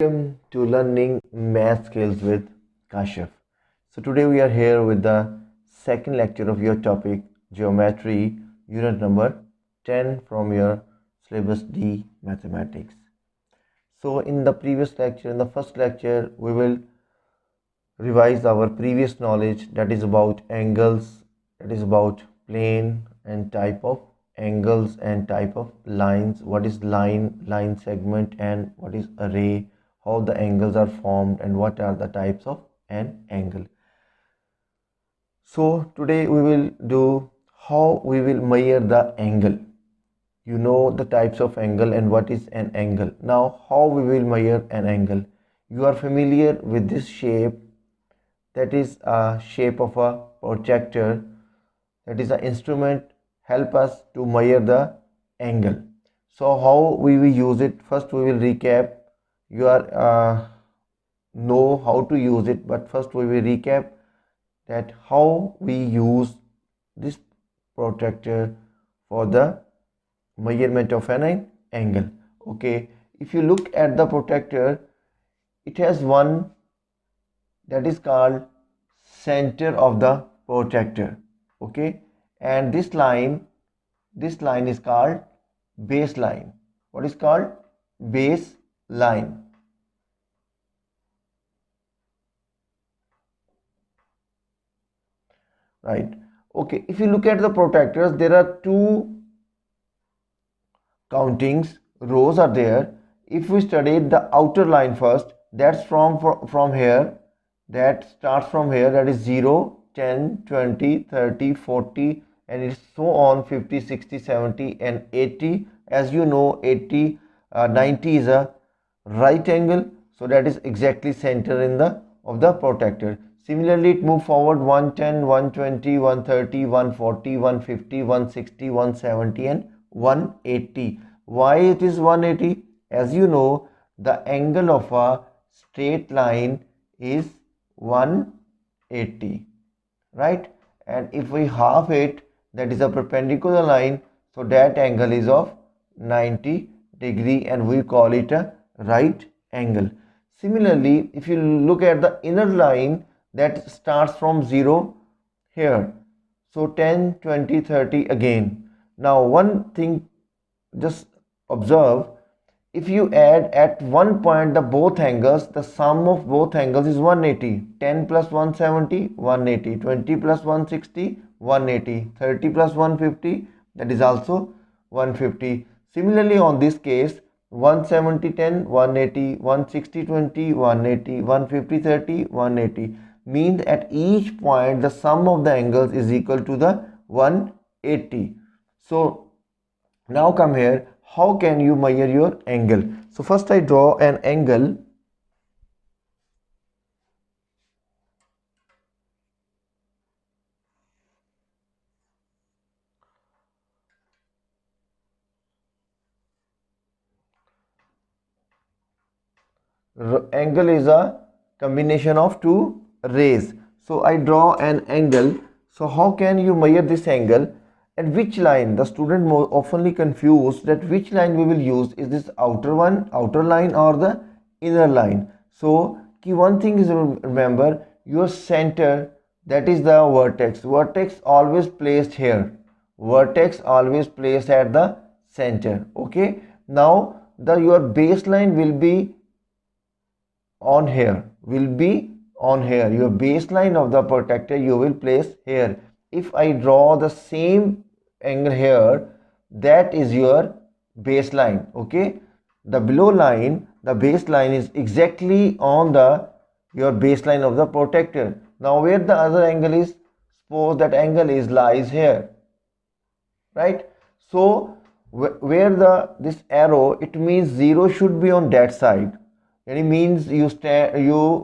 Welcome to learning math skills with Kashif. So today we are here with the second lecture of your topic geometry unit number 10 from your syllabus D mathematics. So in the previous lecture, in the first lecture, we will revise our previous knowledge, that is about angles, that is about plane and type of angles and type of lines. What is line segment, and what is array, how the angles are formed, and what are the types of an angle. So today we will do how we will measure the angle. You know the types of angle and what is an angle. Now how we will measure an angle. You are familiar with this shape, that is a shape of a protractor, that is an instrument help us to measure the angle. So how we will use it? First we will recap. You are know how to use it, but first we will recap that how we use this protractor for the measurement of an angle. Okay, if you look at the protractor, it has one that is called center of the protractor. Okay, and this line is called baseline. What is called baseline? Right. Okay, if you look at the protractors, there are two countings, rows are there. If we study the outer line first, that's from here, that starts from here, that is 0, 10, 20, 30, 40, and it's so on 50, 60, 70 and 80. As you know, 80 90 is a right angle, so that is exactly center in the of the protractor. Similarly, it move forward 110, 120, 130, 140, 150, 160, 170 and 180. Why it is 180? As you know, the angle of a straight line is 180, right? And if we half it, that is a perpendicular line, so that angle is of 90 degree and we call it a right angle. Similarly, if you look at the inner line that starts from 0 here, so 10, 20, 30 again. Now one thing, just observe, if you add at one point the both angles, the sum of both angles is 180. 10 plus 170, 180. 20 plus 160, 180. 30 plus 150, that is also 150. Similarly, on this case, 170 10, 180, 160 20, 180, 150 30, 180. Means at each point the sum of the angles is equal to the 180. So now come here, how can you measure your angle? So first I draw an angle. Angle is a combination of two rays. So I draw an angle. So how can you measure this angle? And which line? The student more oftenly confused that which line we will use. Is this outer line or the inner line? So key one thing is, remember your center, that is the vertex. Vertex always placed here. Vertex always placed at the center. Okay. Now your baseline will be on here, your baseline of the protractor you will place here. If I draw the same angle here, that is your baseline. Okay, the below line, the baseline is exactly on the your baseline of the protractor. Now where the other angle is, suppose that angle is lies here, right? So where this arrow, it means 0 should be on that side. It means you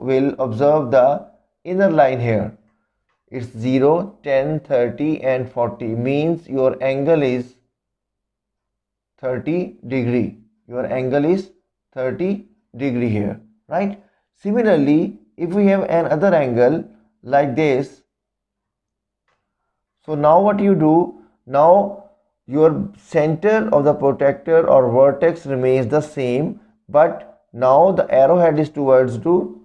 will observe the inner line here. It's 0, 10, 30 and 40, means your angle is 30 degree. Your angle is 30 degree here, right? Similarly, if we have another angle like this, so now what you do, now your center of the protractor or vertex remains the same, but now the arrowhead is towards to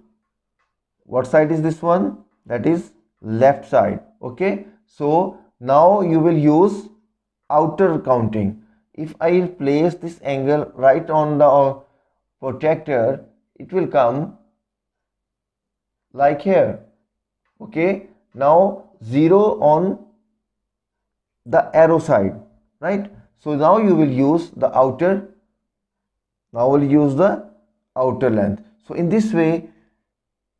what side is this one? That is left side. Okay, so now you will use outer counting. If I place this angle right on the protractor, it will come like here. Okay, now 0 on the arrow side, right? So now you will use the outer, now will use the outer length. So in this way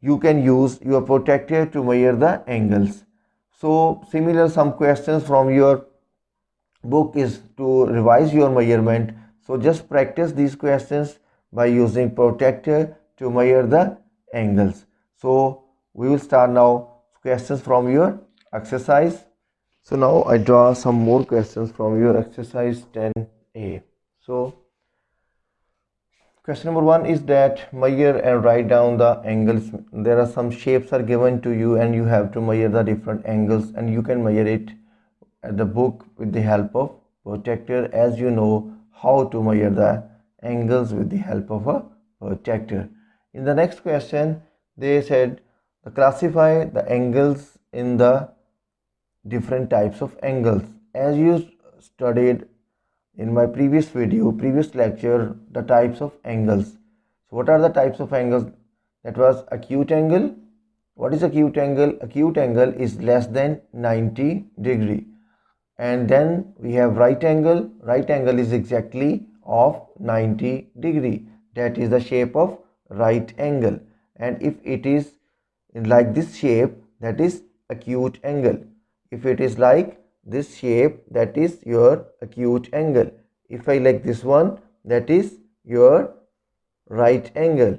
you can use your protractor to measure the angles. So similar some questions from your book is to revise your measurement. So just practice these questions by using protractor to measure the angles. So we will start now questions from your exercise. So now I draw some more questions from your exercise 10A. So question number 1 is that measure and write down the angles. There are some shapes are given to you and you have to measure the different angles, and you can measure it at the book with the help of protractor, as you know how to measure the angles with the help of a protractor. In the next question they said classify the angles in the different types of angles. As you studied in my previous lecture, the types of angles. So what are the types of angles? That was acute angle. What is acute angle? Acute angle is less than 90 degree. And then we have right angle. Right angle is exactly of 90 degree. That is the shape of right angle. And if it is in like this shape, that is acute angle. If it is like this shape, that is your acute angle. If I like this one, that is your right angle,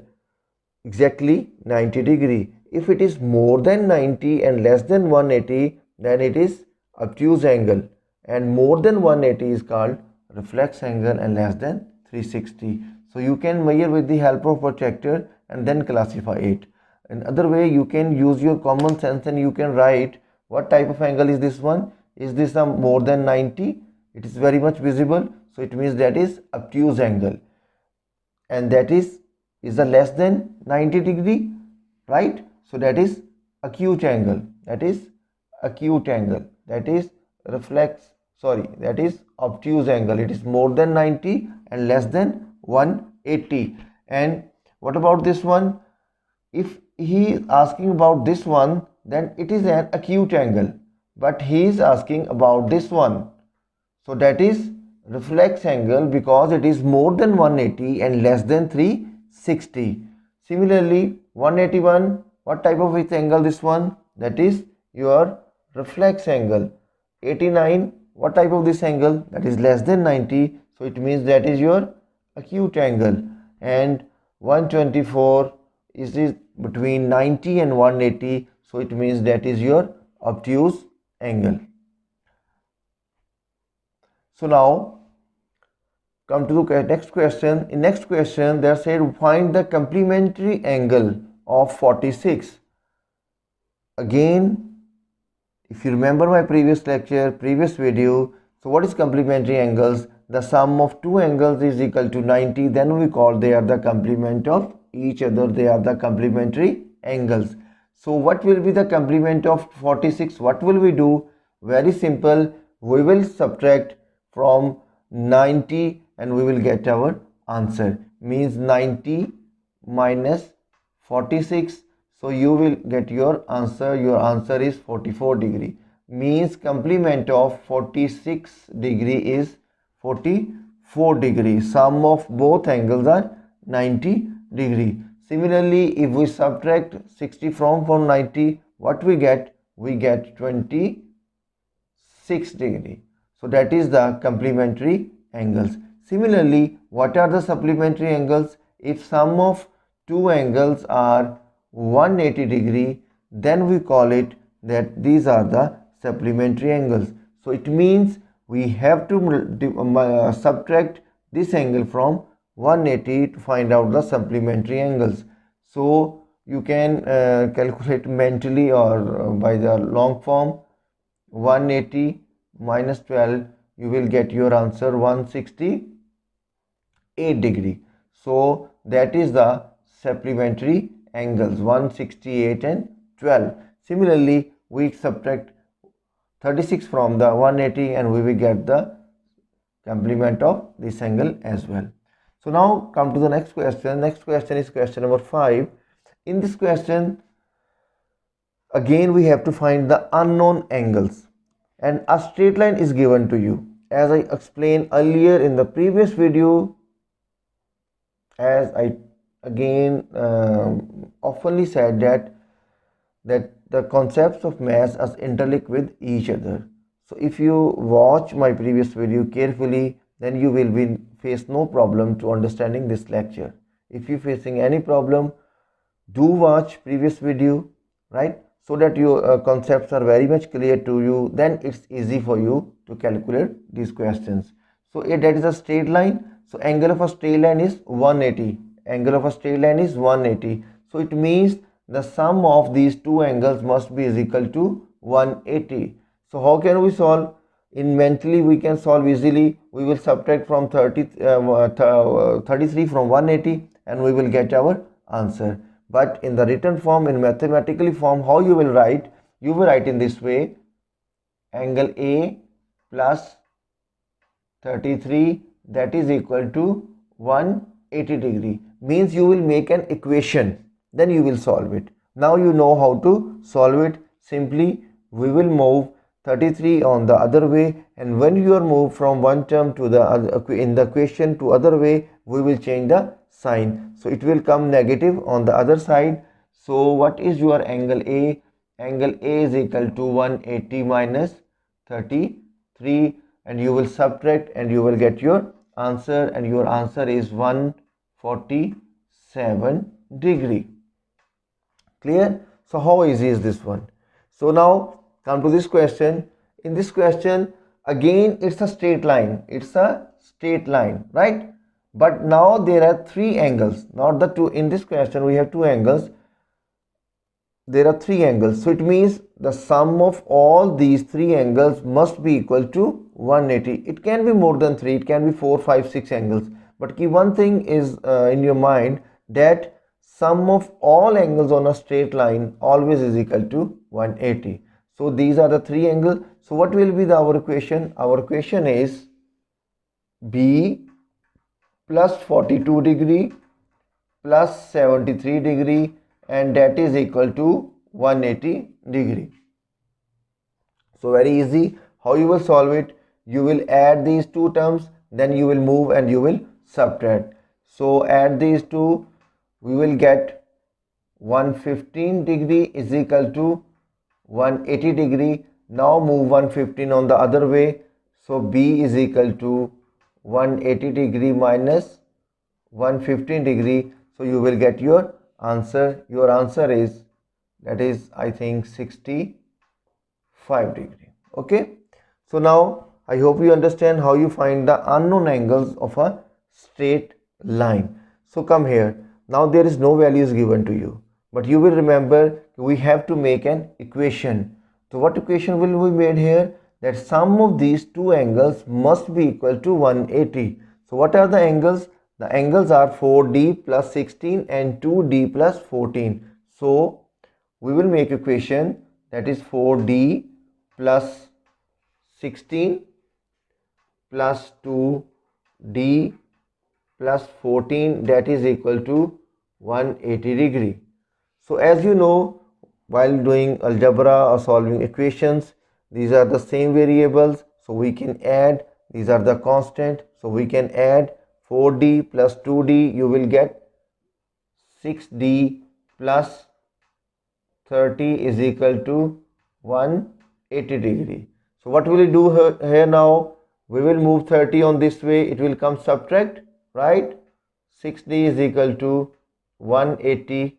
exactly 90 degree. If it is more than 90 and less than 180, then it is obtuse angle, and more than 180 is called reflex angle, and less than 360. So you can measure with the help of protractor and then classify it. Another way, you can use your common sense and you can write what type of angle is this one. Is this a more than 90? It is very much visible, so it means that is obtuse angle, and that is a less than 90 degree, right? So that is acute angle, that is acute angle, that is that is obtuse angle. It is more than 90 and less than 180. And what about this one? If he is asking about this one, then it is an acute angle, but he is asking about this one, so that is reflex angle, because it is more than 180 and less than 360. Similarly 181, what type of its angle this one? That is your reflex angle. 89, what type of this angle? That is less than 90, so it means that is your acute angle. And 124 is between 90 and 180, so it means that is your obtuse angle. So now come to the next question. In next question they said find the complementary angle of 46. Again, if you remember my previous lecture, previous video, so what is complementary angles? The sum of two angles is equal to 90, then we call they are the complement of each other, they are the complementary angles. So what will be the complement of 46? What will we do? Very simple, we will subtract from 90 and we will get our answer. Means 90 minus 46, so you will get your answer. Your answer is 44 degree. Means complement of 46 degree is 44 degree. Sum of both angles are 90 degree. Similarly, if we subtract 60 from 90, what we get? We get 26 degree. So that is the complementary angles. Similarly, what are the supplementary angles? If sum of two angles are 180 degree, then we call it that these are the supplementary angles. So it means we have to subtract this angle from 180 to find out the supplementary angles. So you can calculate mentally or by the long form. 180 minus 12, you will get your answer 168 degree. So that is the supplementary angles 168 and 12. Similarly, we subtract 36 from the 180 and we will get the complement of this angle as well. So now come to the next question. Next question is question number 5. In this question, again we have to find the unknown angles and a straight line is given to you. As I explained earlier in the previous video, as I again oftenly said that the concepts of maths are interlinked with each other. So if you watch my previous video carefully, then you will face no problem to understanding this lecture. If you facing any problem, do watch previous video, right? So that your concepts are very much clear to you, then it's easy for you to calculate these questions. So that is a straight line. So angle of a straight line is 180. Angle of a straight line is 180. So it means the sum of these two angles must be is equal to 180. So how can we solve? In mentally we can solve easily. We will subtract from 33 from 180 and we will get our answer. But in the written form, in mathematically form, how you will write? You will write in this way: angle A plus 33 that is equal to 180 degree. Means you will make an equation, then you will solve it. Now you know how to solve it. Simply we will move 33 on the other way, and when you are moved from one term to the other in the equation to other way, we will change the sign. So it will come negative on the other side. So what is your angle A? Angle A is equal to 180 minus 33, and you will subtract and you will get your answer, and your answer is 147 degree. Clear? So how easy is this one? So now come to this question. In this question, again it's a straight line. It's a straight line, right? But now there are three angles, not the two. In this question we have two angles. There are three angles. So it means the sum of all these three angles must be equal to 180. It can be more than three. It can be 4, 5, 6 angles. But key one thing is in your mind, that sum of all angles on a straight line always is equal to 180. So these are the three angles. So what will be our equation? Our equation is B plus 42 degree plus 73 degree, and that is equal to 180 degree. So very easy. How you will solve it? You will add these two terms, then you will move and you will subtract. So add these two, we will get 115 degree is equal to 180 degree. Now move 115 on the other way. So B is equal to 180 degree minus 115 degree. So you will get your answer. Your answer is, that is I think 65 degree. Okay. So now I hope you understand how you find the unknown angles of a straight line. So come here. Now there is no values given to you, but you will remember we have to make an equation. So what equation will be made here? That sum of these two angles must be equal to 180. So what are the angles? The angles are 4D plus 16 and 2D plus 14. So we will make equation, that is 4D plus 16 plus 2D plus 14, that is equal to 180 degree. So as you know, while doing algebra or solving equations, these are the same variables, so we can add. These are the constant, so we can add 4D plus 2D, you will get 6D plus 30 is equal to 180 degree. So what will we do here now? We will move 30 on this way, it will come subtract, right? 6D is equal to 180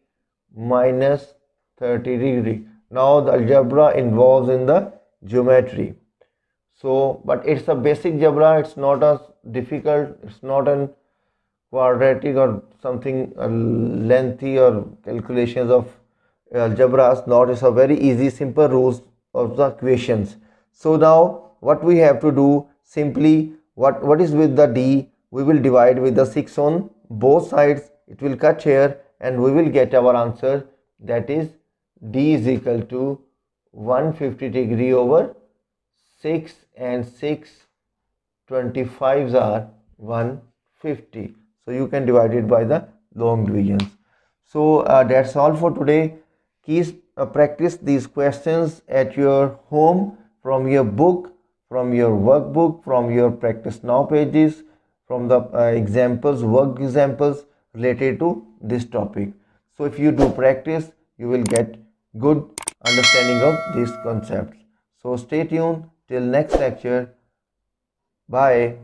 minus 30 degree. Now the algebra involves in the geometry. So, but it's a basic algebra, it's not as difficult, it's not an quadratic or something lengthy or calculations of algebras, not. It's a very easy simple rules of the equations. So now what we have to do, simply what is with the D, we will divide with the 6 on both sides, it will cut here and we will get our answer, that is D is equal to 150 degree over 6 and 6 25s are 150. So you can divide it by the long divisions. So that's all for today. Please practice these questions at your home, from your book, from your workbook, from your practice now pages, from the examples, work examples related to this topic. So if you do practice, you will get good understanding of these concepts. So stay tuned till next lecture. Bye.